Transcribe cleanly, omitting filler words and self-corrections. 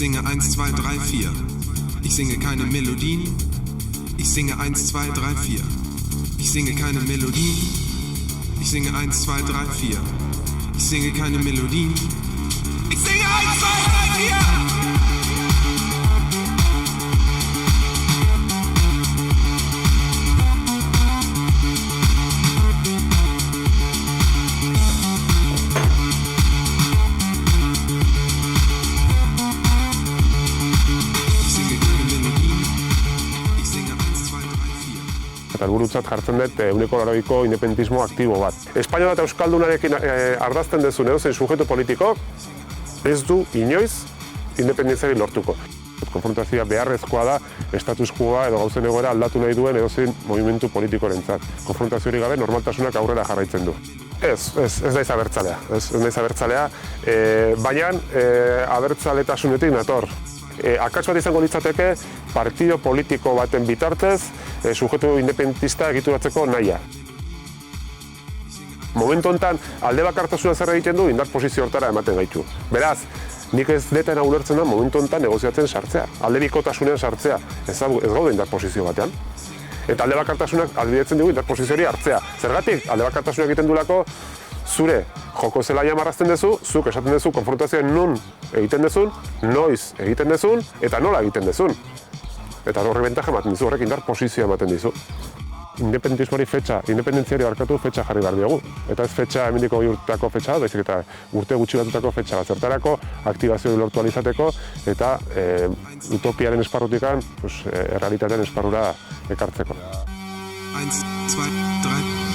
singe 1, 2, 3, 4. Ich singe keine Melodien. Ich singe 1, 2, 3, 4. Ich singe keine Melodien. Ich singe 1, 2, 3, 4. Ich singe keine Melodien. Ich singe 1, 2, 3, 4. Helburutzat jartzen dut ehuneko 80ko independentismo aktibo bat. Espainola eta euskaldunarekin ardazten duzun edozein sujeto politiko ez du inoiz independentziari lortuko. Konfrontazioa beharrezkoa da status quoa edo gauzen egoera aldatu nahi duen edozein movimentu politikorentzat. Konfrontazioari gabe normaltasunak aurrera jarraitzen du. Ez naiz abertzalea. Ez naiz abertzalea, baina abertzaletasunetik nator. Akats bat izango litzateke partido politiko baten bitartez sujetu independentista egituratzeko nahia. Momentu honetan alde bakartasuna zer egiten du indar posizio hortara ematen gaitu. Beraz, nik ez detena ulertzen da momentu honetan negoziatzen sartzea, alde bikotasunean sartzea, ez gaude indar posizio batean. Eta alde bakartasunak albidetzen dugu indar posizio hori hartzea. Zergatik, alde bakartasunak egiten dulako zure joko zelaia marrazten duzu, zuk esaten duzu konfrontazioa non egiten duzun, noiz egiten duzun, eta nola egiten duzun. Eta horri bentaja ematen dizu, horrek indar posizioa ematen dizu. Independentismoari independentziari barkatu fetxa jarri behar diogu. Eta ez fetxa hemendiko urteko fetxa, baizik eta urte gutxi batutako fetxa bat zertarako, aktibazio lortu alizateko, eta utopiaren esparrutikan, errealitatean esparrura ekartzeko. 1, 2, 3.